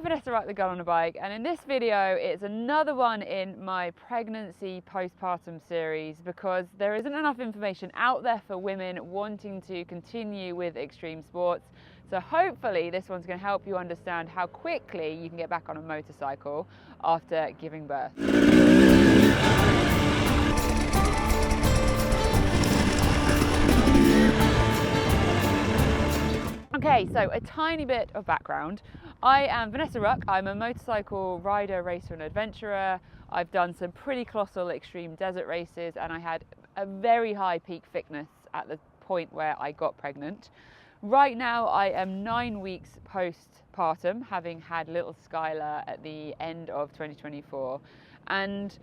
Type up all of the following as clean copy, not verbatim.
Vanessa Ruck, the girl on a bike, and in this video it's another one in my pregnancy postpartum series because there isn't enough information out there for women wanting to continue with extreme sports. So hopefully this one's going to help you understand how quickly you can get back on a motorcycle after giving birth. Okay, so a tiny bit of background. I am Vanessa Ruck. I'm a motorcycle rider, racer and adventurer. I've done some pretty colossal extreme desert races and I had a very high peak fitness at the point where I got pregnant. Right now I am 9 weeks postpartum, having had little Skylar at the end of 2024, and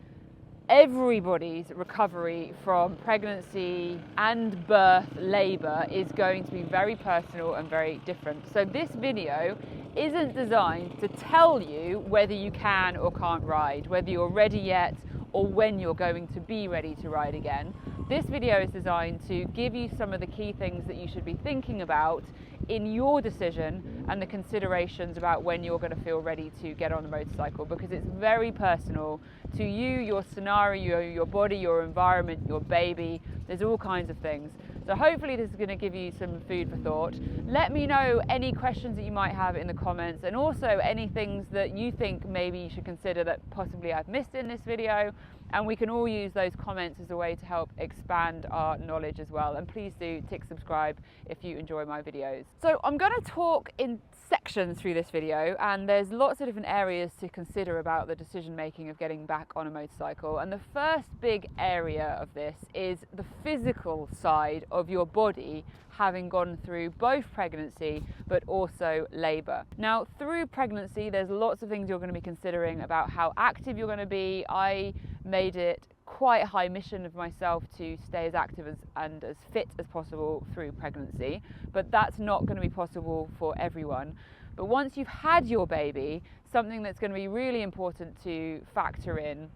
everybody's recovery from pregnancy and birth, labour, is going to be very personal and very different. So this video isn't designed to tell you whether you can or can't ride, whether you're ready yet or when you're going to be ready to ride again. This video is designed to give you some of the key things that you should be thinking about in your decision and the considerations about when you're going to feel ready to get on the motorcycle, because it's very personal to you, your scenario, your body, your environment, your baby. There's all kinds of things. So hopefully this is going to give you some food for thought. Let me know any questions that you might have in the comments, and also any things that you think maybe you should consider that possibly I've missed in this video. And we can all use those comments as a way to help expand our knowledge as well. And please do tick subscribe if you enjoy my videos. So I'm going to talk in sections through this video, and there's lots of different areas to consider about the decision making of getting back on a motorcycle. And the first big area of this is the physical side of your body having gone through both pregnancy but also labour. Now, through pregnancy there's lots of things you're going to be considering about how active you're going to be. I made it quite a high mission of myself to stay as active and as fit as possible through pregnancy, but that's not going to be possible for everyone. But once you've had your baby, something that's going to be really important to factor in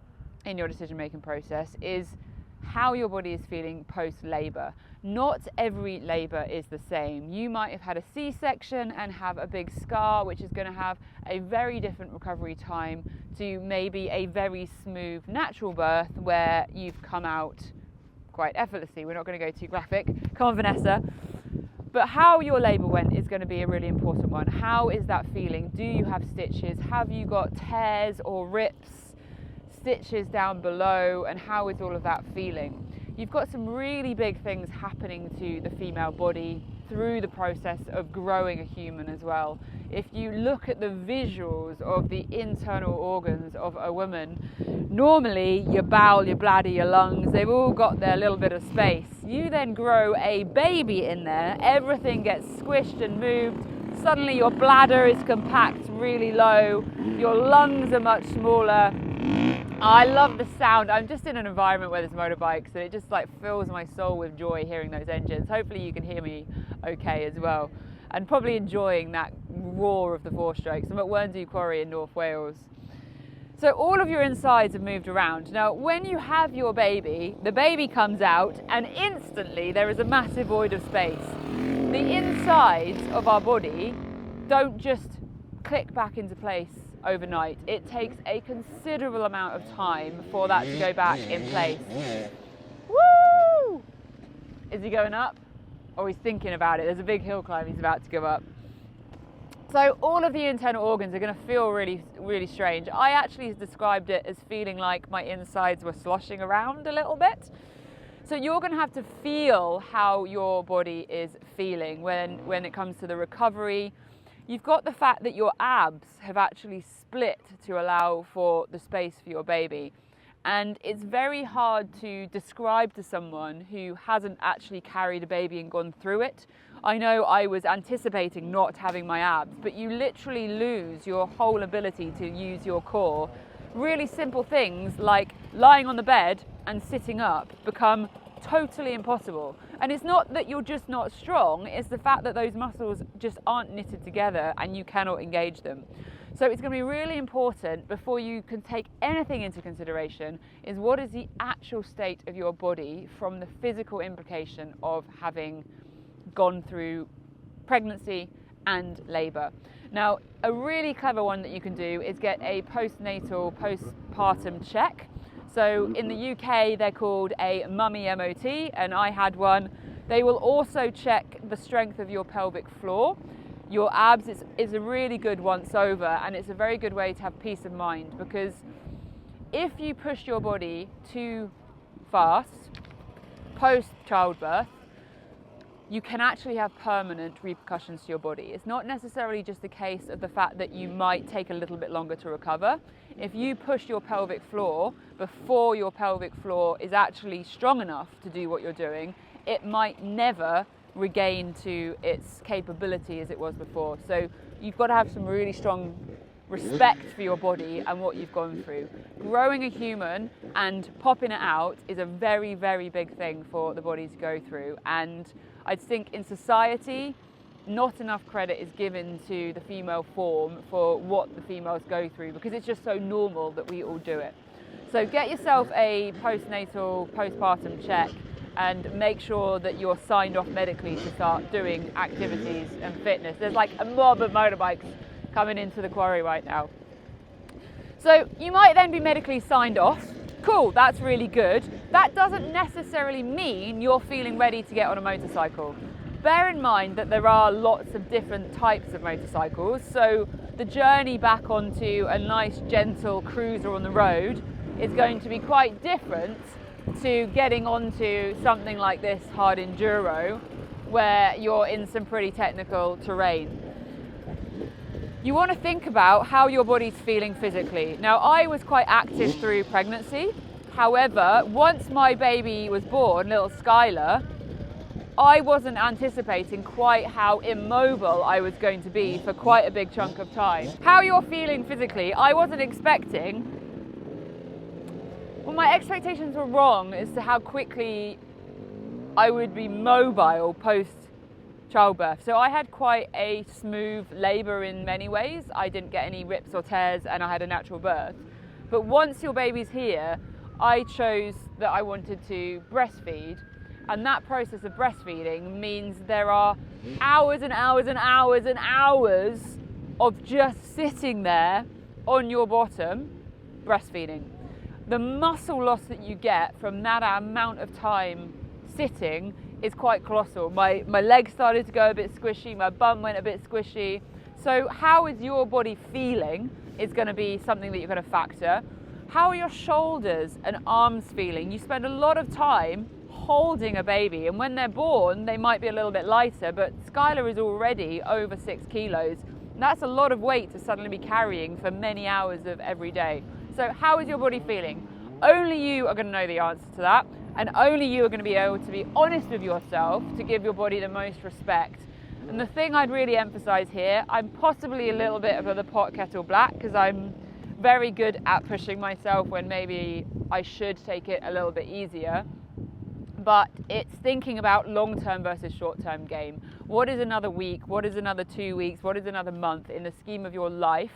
your decision making process is how your body is feeling post-labour. Not every labour is the same. You might have had a C-section and have a big scar, which is going to have a very different recovery time to maybe a very smooth natural birth where you've come out quite effortlessly. We're not going to go too graphic. Come on, Vanessa. But how your labour went is going to be a really important one. How is that feeling? Do you have stitches? Have you got tears or rips, stitches down below, and how is all of that feeling? You've got some really big things happening to the female body through the process of growing a human as well. If you look at the visuals of the internal organs of a woman, normally your bowel, your bladder, your lungs, they've all got their little bit of space. You then grow a baby in there, everything gets squished and moved. Suddenly your bladder is compact, really low, your lungs are much smaller. I love the sound. I'm just in an environment where there's motorbikes, and it just like fills my soul with joy hearing those engines. Hopefully you can hear me okay as well, and probably enjoying that roar of the four-strokes. I'm at Werndew Quarry in North Wales. So all of your insides have moved around. Now, when you have your baby, the baby comes out and instantly there is a massive void of space. The insides of our body don't just click back into place overnight. It takes a considerable amount of time for that to go back in place. Woo! Is he going up? Or he's thinking about it. There's a big hill climb he's about to go up. So all of the internal organs are going to feel really, really strange. I actually described it as feeling like my insides were sloshing around a little bit. So you're going to have to feel how your body is feeling when it comes to the recovery. You've got the fact that your abs have actually split to allow for the space for your baby. And it's very hard to describe to someone who hasn't actually carried a baby and gone through it. I know I was anticipating not having my abs, but you literally lose your whole ability to use your core. Really simple things like lying on the bed and sitting up become totally impossible. And it's not that you're just not strong, it's the fact that those muscles just aren't knitted together and you cannot engage them. So it's going to be really important before you can take anything into consideration is what is the actual state of your body from the physical implication of having gone through pregnancy and labour. Now, a really clever one that you can do is get a postpartum check. So in the UK, they're called a mummy MOT, and I had one. They will also check the strength of your pelvic floor. Your abs is a really good once over, and it's a very good way to have peace of mind, because if you push your body too fast post childbirth, you can actually have permanent repercussions to your body. It's not necessarily just a case of the fact that you might take a little bit longer to recover. If you push your pelvic floor before your pelvic floor is actually strong enough to do what you're doing, it might never regain to its capability as it was before. So you've got to have some really strong respect for your body and what you've gone through. Growing a human and popping it out is a very, very big thing for the body to go through. And I think in society, not enough credit is given to the female form for what the females go through, because it's just so normal that we all do it. So get yourself a postpartum check and make sure that you're signed off medically to start doing activities and fitness. There's like a mob of motorbikes coming into the quarry right now. So you might then be medically signed off. Cool, that's really good. That doesn't necessarily mean you're feeling ready to get on a motorcycle. Bear in mind that there are lots of different types of motorcycles, so the journey back onto a nice gentle cruiser on the road is going to be quite different to getting onto something like this hard enduro, where you're in some pretty technical terrain. You want to think about how your body's feeling physically. Now, I was quite active through pregnancy. However, once my baby was born, little Skylar, I wasn't anticipating quite how immobile I was going to be for quite a big chunk of time. How you're feeling physically, I wasn't expecting. Well, my expectations were wrong as to how quickly I would be mobile post childbirth. So I had quite a smooth labour in many ways. I didn't get any rips or tears, and I had a natural birth. But once your baby's here, I chose that I wanted to breastfeed, and that process of breastfeeding means there are hours and hours and hours and hours of just sitting there on your bottom breastfeeding. The muscle loss that you get from that amount of time sitting is quite colossal. My legs started to go a bit squishy, my bum went a bit squishy. So how is your body feeling is going to be something that you're going to factor. How are your shoulders and arms feeling? You spend a lot of time holding a baby, and when they're born they might be a little bit lighter, but Skylar is already over 6 kilos. That's a lot of weight to suddenly be carrying for many hours of every day. So how is your body feeling? Only you are going to know the answer to that, and only you are going to be able to be honest with yourself to give your body the most respect. And the thing I'd really emphasize here, I'm possibly a little bit of the pot kettle black, because I'm very good at pushing myself when maybe I should take it a little bit easier. But it's thinking about long-term versus short-term game. What is another week? What is another 2 weeks? What is another month in the scheme of your life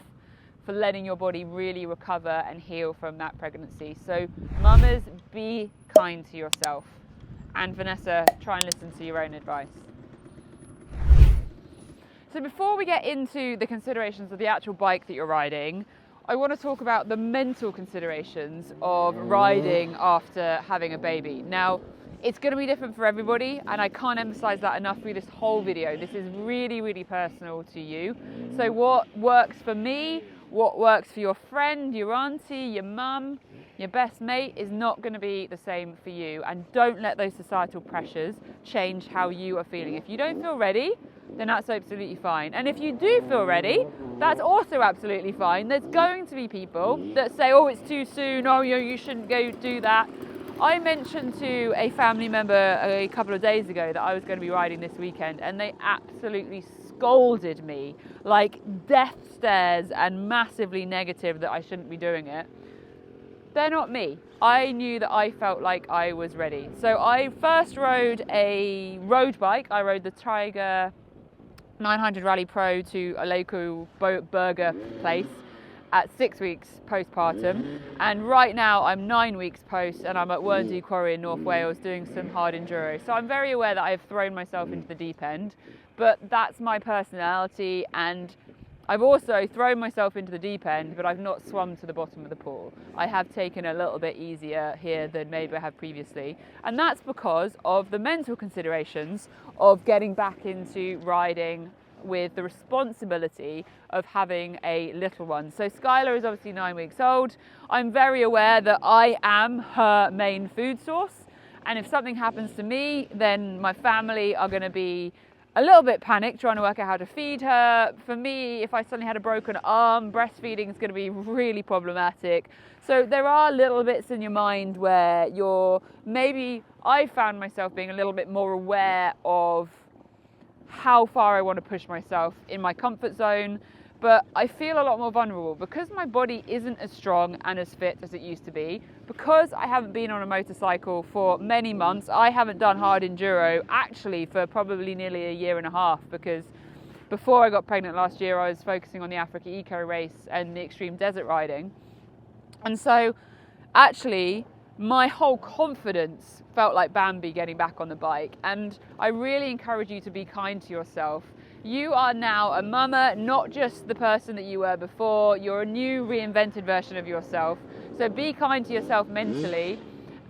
for letting your body really recover and heal from that pregnancy? So mamas, be kind to yourself. And Vanessa, try and listen to your own advice. So before we get into the considerations of the actual bike that you're riding, I want to talk about the mental considerations of riding after having a baby. Now, it's going to be different for everybody, and I can't emphasize that enough through this whole video. This is really, really personal to you. So what works for me, what works for your friend, your auntie, your mum, your best mate is not going to be the same for you. And don't let those societal pressures change how you are feeling. If you don't feel ready, then that's absolutely fine. And if you do feel ready, that's also absolutely fine. There's going to be people that say, oh, it's too soon, oh, you shouldn't go do that. I mentioned to a family member a couple of days ago that I was going to be riding this weekend, and they absolutely scolded me, like death stares and massively negative that I shouldn't be doing it. They're not me. I knew that I felt like I was ready. So I first rode a road bike. I rode the Tiger 900 Rally Pro to a local burger place at 6 weeks postpartum, and right now I'm 9 weeks post, and I'm at Werndew Quarry in North Wales doing some hard enduro. So I'm very aware that I've thrown myself into the deep end, but that's my personality, and I've also thrown myself into the deep end, but I've not swum to the bottom of the pool. I have taken a little bit easier here than maybe I have previously. And that's because of the mental considerations of getting back into riding with the responsibility of having a little one. So Skylar is obviously 9 weeks old. I'm very aware that I am her main food source. And if something happens to me, then my family are going to be a little bit panicked trying to work out how to feed her. For me, if I suddenly had a broken arm, breastfeeding is going to be really problematic. So there are little bits in your mind where I found myself being a little bit more aware of how far I want to push myself in my comfort zone, but I feel a lot more vulnerable because my body isn't as strong and as fit as it used to be. Because I haven't been on a motorcycle for many months, I haven't done hard enduro actually for probably nearly a year and a half, because before I got pregnant last year I was focusing on the Africa Eco Race and the extreme desert riding. And so actually my whole confidence felt like Bambi getting back on the bike. And I really encourage you to be kind to yourself. You are now a mama, not just the person that you were before. You're a new reinvented version of yourself. So be kind to yourself mentally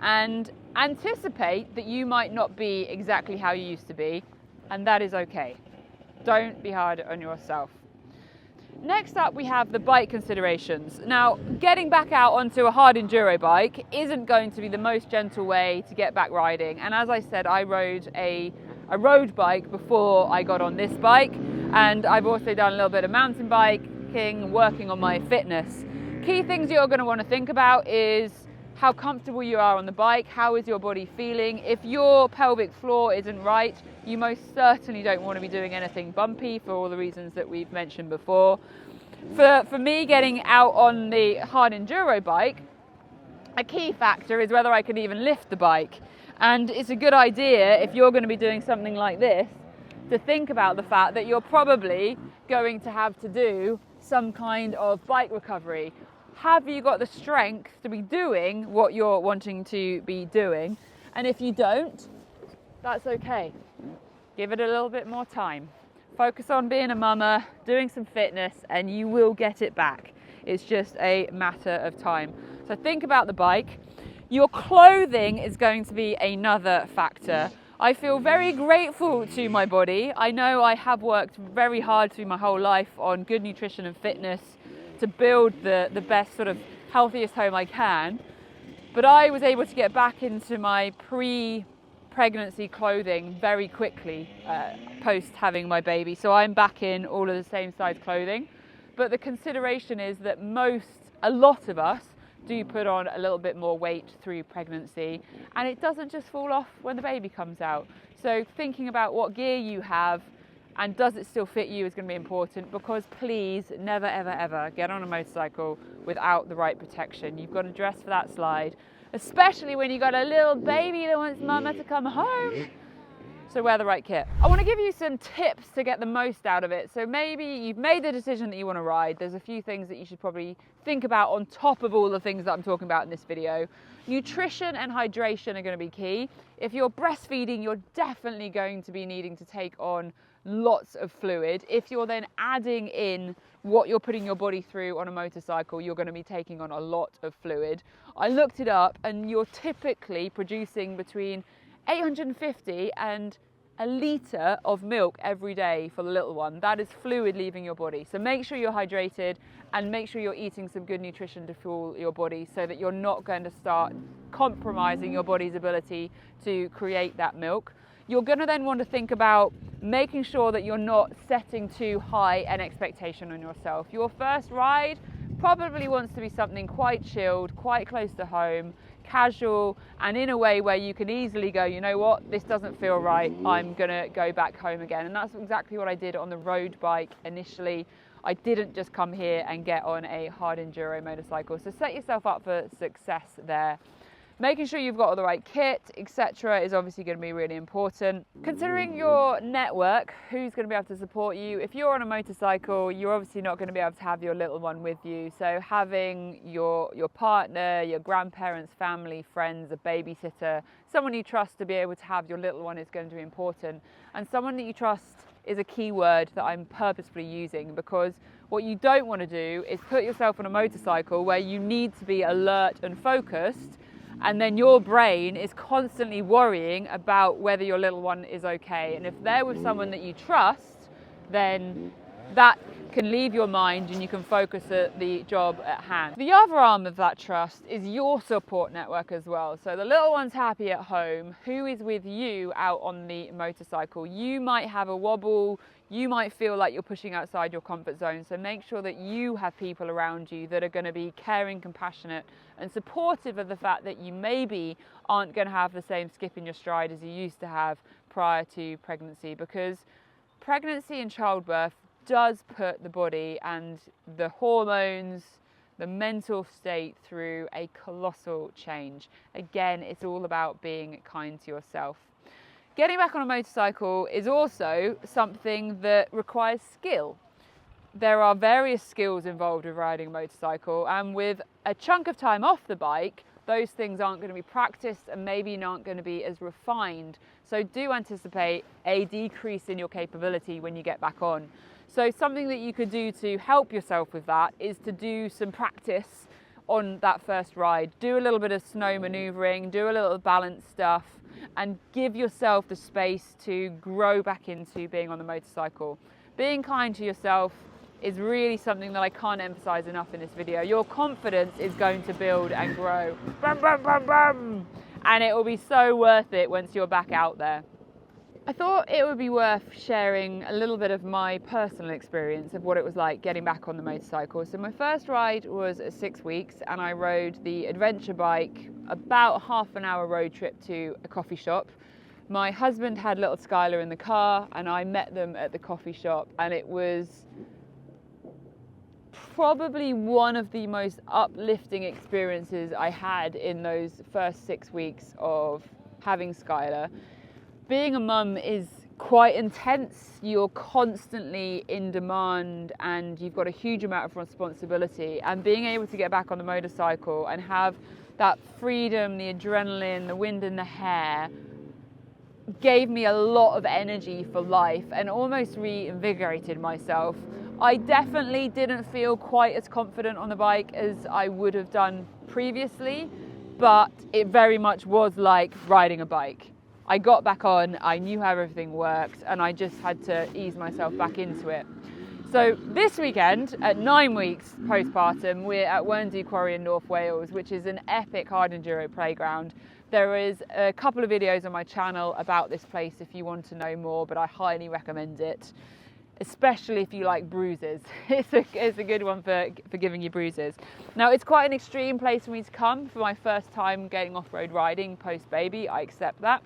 and anticipate that you might not be exactly how you used to be, and that is okay. Don't be hard on yourself. Next up, we have the bike considerations. Now, getting back out onto a hard enduro bike isn't going to be the most gentle way to get back riding. And as I said, I rode a road bike before I got on this bike. And I've also done a little bit of mountain biking, working on my fitness. Key things you're going to want to think about is how comfortable you are on the bike, how is your body feeling. If your pelvic floor isn't right, you most certainly don't want to be doing anything bumpy for all the reasons that we've mentioned before. For me, getting out on the hard enduro bike, a key factor is whether I can even lift the bike. And it's a good idea, if you're going to be doing something like this, to think about the fact that you're probably going to have to do some kind of bike recovery. Have you got the strength to be doing what you're wanting to be doing? And if you don't, that's okay. Give it a little bit more time. Focus on being a mama, doing some fitness, and you will get it back. It's just a matter of time. So think about the bike. Your clothing is going to be another factor. I feel very grateful to my body. I know I have worked very hard through my whole life on good nutrition and fitness to build the best sort of healthiest home I can. But I was able to get back into my pre-pregnancy clothing very quickly post having my baby. So I'm back in all of the same size clothing. But the consideration is that a lot of us do put on a little bit more weight through pregnancy, and it doesn't just fall off when the baby comes out. So thinking about what gear you have and does it still fit you is going to be important, because please never ever ever get on a motorcycle without the right protection. You've got to dress for that slide, especially when you've got a little baby that wants mama to come home. So wear the right kit. I want to give you some tips to get the most out of it. So maybe you've made the decision that you want to ride. There's a few things that you should probably think about on top of all the things that I'm talking about in this video. Nutrition and hydration are going to be key. If you're breastfeeding, you're definitely going to be needing to take on lots of fluid. If you're then adding in what you're putting your body through on a motorcycle, you're going to be taking on a lot of fluid. I looked it up, and you're typically producing between 850 and a litre of milk every day for the little one. That is fluid leaving your body. So make sure you're hydrated and make sure you're eating some good nutrition to fuel your body, so that you're not going to start compromising your body's ability to create that milk. You're going to then want to think about making sure that you're not setting too high an expectation on yourself. Your first ride probably wants to be something quite chilled, quite close to home, casual, and in a way where you can easily go, you know what, this doesn't feel right, I'm gonna go back home again. And that's exactly what I did on the road bike initially. I didn't just come here and get on a hard enduro motorcycle. So set yourself up for success there. Making sure you've got all the right kit, etc. is obviously going to be really important. Considering your network, who's going to be able to support you. If you're on a motorcycle, you're obviously not going to be able to have your little one with you. So having your partner, your grandparents, family, friends, a babysitter, someone you trust to be able to have your little one is going to be important. And someone that you trust is a key word that I'm purposefully using, because What you don't want to do is put yourself on a motorcycle where you need to be alert and focused, and then your brain is constantly worrying about whether your little one is okay. And if they're with someone that you trust, then that can leave your mind and you can focus at the job at hand. The other arm of that trust is your support network as well. So the little one's happy at home. Who is with you out on the motorcycle? You might have a wobble. You might feel like you're pushing outside your comfort zone. So make sure that you have people around you that are going to be caring, compassionate, and supportive of the fact that you maybe aren't going to have the same skip in your stride as you used to have prior to pregnancy, because pregnancy and childbirth does put the body and the hormones, the mental state through a colossal change. Again, it's all about being kind to yourself. Getting back on a motorcycle is also something that requires skill. There are various skills involved with riding a motorcycle, and with a chunk of time off the bike, those things aren't going to be practiced and maybe not going to be as refined. So do anticipate a decrease in your capability when you get back on. So something that you could do to help yourself with that is to do some practice on that first ride. Do a little bit of snow maneuvering, do a little balance stuff, and give yourself the space to grow back into being on the motorcycle. Being kind to yourself is really something that I can't emphasize enough in this video. Your confidence is going to build and grow. Bam, bam, bam, bam. And it will be so worth it once you're back out there. I thought it would be worth sharing a little bit of my personal experience of what it was like getting back on the motorcycle. So my first ride was at 6 weeks, and I rode the adventure bike, about half an hour road trip to a coffee shop. My husband had little Skylar in the car, and I met them at the coffee shop, and it was probably one of the most uplifting experiences I had in those first 6 weeks of having Skylar. Being a mum is quite intense. You're constantly in demand and you've got a huge amount of responsibility, and being able to get back on the motorcycle and have that freedom, the adrenaline, the wind in the hair gave me a lot of energy for life and almost reinvigorated myself. I definitely didn't feel quite as confident on the bike as I would have done previously, but it very much was like riding a bike. I got back on, I knew how everything worked, and I just had to ease myself back into it. So this weekend, at 9 weeks postpartum, we're at Werndu Quarry in North Wales, which is an epic hard enduro playground. There is a couple of videos on my channel about this place if you want to know more, but I highly recommend it, especially if you like bruises. It's a good one for giving you bruises. Now, it's quite an extreme place for me to come for my first time getting off-road riding post-baby. I accept that.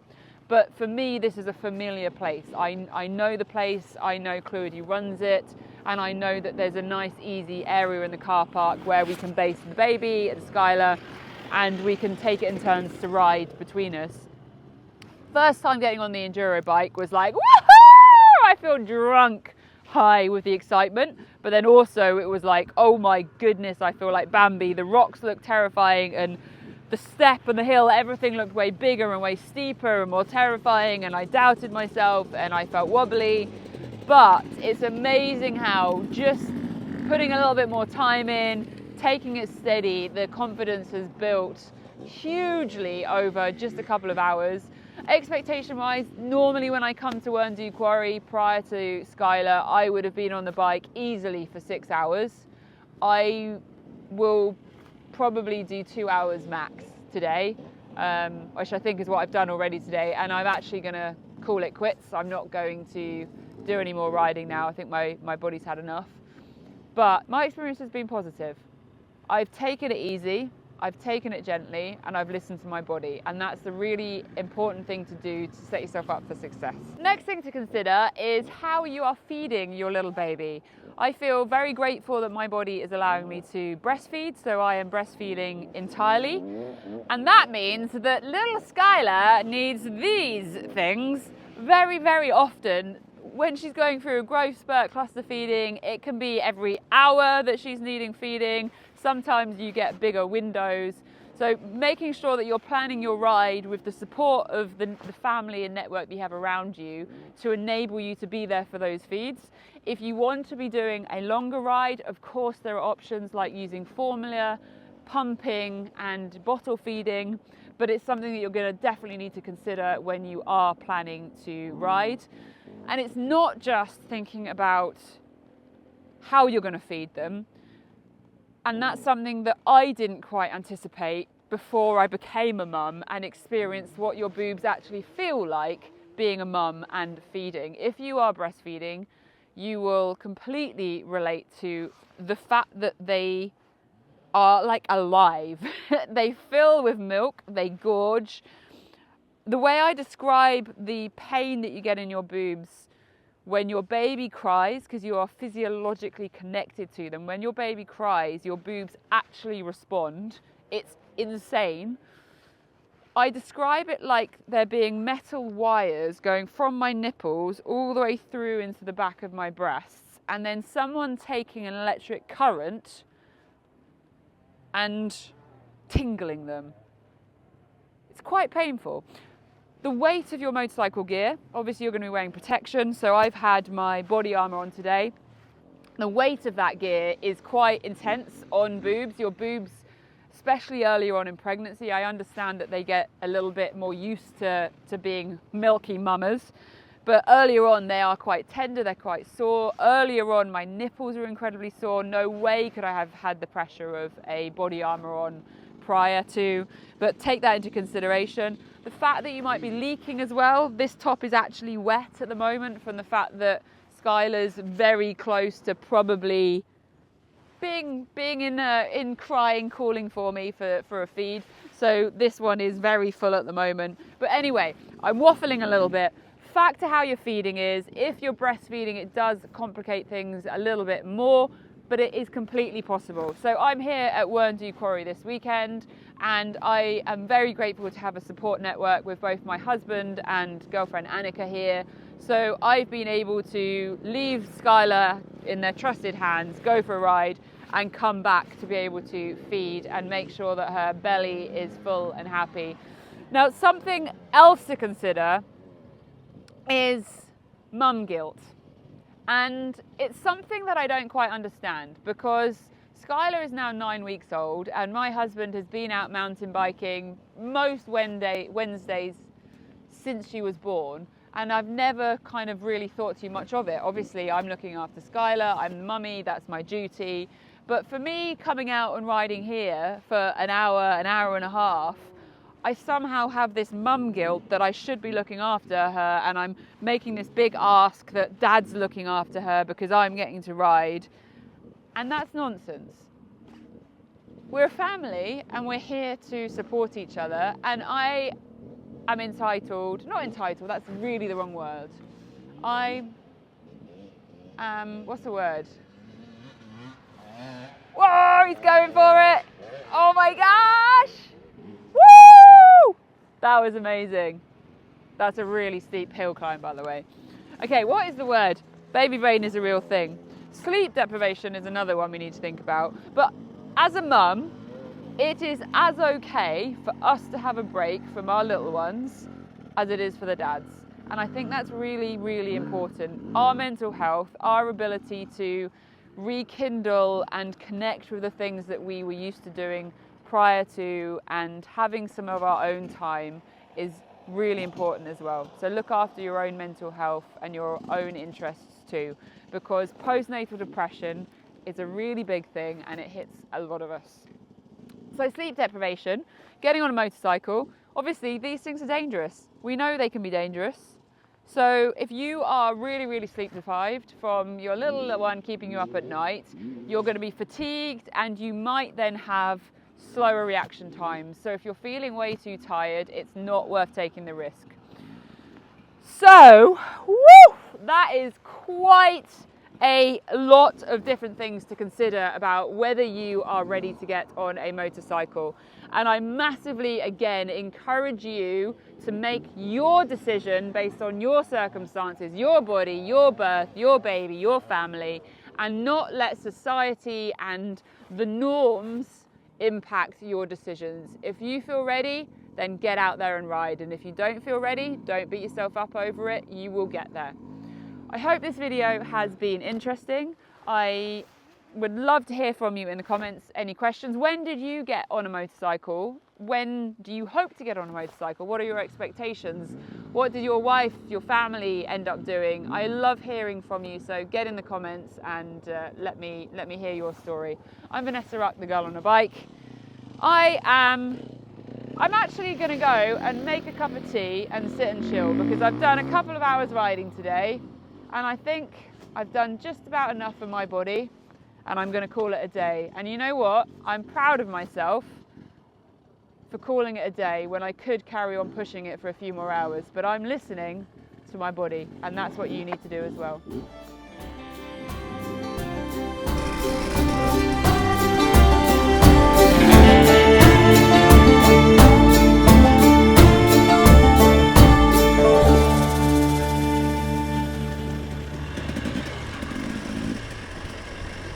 But for me, this is a familiar place. I know the place, I know Chloe who runs it, and I know that there's a nice, easy area in the car park where we can base the baby and Skylar, and we can take it in turns to ride between us. First time getting on the enduro bike was like, woohoo! I feel drunk high with the excitement, but then also it was like, oh my goodness, I feel like Bambi. The rocks look terrifying, and the step and the hill, everything looked way bigger and way steeper and more terrifying, and I doubted myself and I felt wobbly. But it's amazing how just putting a little bit more time in, taking it steady, the confidence has built hugely over just a couple of hours. Expectation wise, normally when I come to Werndu Quarry prior to Skylar, I would have been on the bike easily for 6 hours. I will probably do 2 hours max today, which I think is what I've done already today, and I'm actually going to call it quits. I'm not going to do any more riding now. I think my body's had enough. But my experience has been positive. I've taken it easy, I've taken it gently, and I've listened to my body, and that's the really important thing to do to set yourself up for success. Next thing to consider is how you are feeding your little baby. I feel very grateful that my body is allowing me to breastfeed, so I am breastfeeding entirely. And that means that little Skylar needs these things very, very often. When she's going through a growth spurt, cluster feeding, it can be every hour that she's needing feeding. Sometimes you get bigger windows. So making sure that you're planning your ride with the support of the family and network that you have around you to enable you to be there for those feeds. If you want to be doing a longer ride, of course there are options like using formula, pumping and bottle feeding, but it's something that you're going to definitely need to consider when you are planning to ride. And it's not just thinking about how you're going to feed them. And that's something that I didn't quite anticipate before I became a mum and experienced what your boobs actually feel like being a mum and feeding. If you are breastfeeding, you will completely relate to the fact that they are like alive. They fill with milk, they gorge. The way I describe the pain that you get in your boobs when your baby cries, because you are physiologically connected to them, when your baby cries, your boobs actually respond. It's insane. I describe it like there being metal wires going from my nipples all the way through into the back of my breasts, and then someone taking an electric current and tingling them. It's quite painful. The weight of your motorcycle gear, obviously you're going to be wearing protection, so I've had my body armour on today. The weight of that gear is quite intense on boobs. Your boobs, especially earlier on in pregnancy, I understand that they get a little bit more used to being milky mamas, but earlier on they are quite tender, they're quite sore. Earlier on my nipples were incredibly sore. No way could I have had the pressure of a body armour on prior to, but take that into consideration. The fact that you might be leaking as well. This top is actually wet at the moment from the fact that Skylar's very close to probably being in crying, calling for me for a feed. So this one is very full at the moment. But anyway, I'm waffling a little bit. Factor how your feeding is. If you're breastfeeding, it does complicate things a little bit more, but it is completely possible. So I'm here at Werndu Quarry this weekend, and I am very grateful to have a support network with both my husband and girlfriend Annika here. So I've been able to leave Skylar in their trusted hands, go for a ride, and come back to be able to feed and make sure that her belly is full and happy. Now, something else to consider is mum guilt. And it's something that I don't quite understand, because Skylar is now 9 weeks old and my husband has been out mountain biking most Wednesdays since she was born, and I've never kind of really thought too much of it. Obviously I'm looking after Skylar, I'm the mummy, that's my duty. But for me, coming out and riding here for an hour and a half, I somehow have this mum guilt that I should be looking after her, and I'm making this big ask that Dad's looking after her because I'm getting to ride. And that's nonsense. We're a family and we're here to support each other, and I am not entitled, that's really the wrong word. I am, what's the word? Whoa, he's going for it. Oh my gosh. Woo! That was amazing. That's a really steep hill climb, by the way. Okay, what is the word? Baby brain is a real thing. Sleep deprivation is another one we need to think about. But as a mum, it is as okay for us to have a break from our little ones as it is for the dads. And I think that's really, really important. Our mental health, our ability to rekindle and connect with the things that we were used to doing prior to, and having some of our own time, is really important as well. So look after your own mental health and your own interests too, because postnatal depression is a really big thing and it hits a lot of us. So sleep deprivation, getting on a motorcycle, obviously these things are dangerous. We know they can be dangerous. So if you are really, really sleep deprived from your little one keeping you up at night, you're going to be fatigued and you might then have slower reaction times. So if you're feeling way too tired, it's not worth taking the risk. So, that is quite a lot of different things to consider about whether you are ready to get on a motorcycle. And I massively, again, encourage you to make your decision based on your circumstances, your body, your birth, your baby, your family, and not let society and the norms impact your decisions. If you feel ready, then get out there and ride. And if you don't feel ready, don't beat yourself up over it. You will get there. I hope this video has been interesting. I would love to hear from you in the comments. Any questions? When did you get on a motorcycle? When do you hope to get on a motorcycle? What are your expectations? What did your wife, your family end up doing? I love hearing from you, so get in the comments and let me hear your story. I'm Vanessa Ruck, the girl on a bike. I'm actually going to go and make a cup of tea and sit and chill because I've done a couple of hours riding today and I think I've done just about enough for my body, and I'm going to call it a day. And you know what? I'm proud of myself for calling it a day when I could carry on pushing it for a few more hours, but I'm listening to my body, and that's what you need to do as well.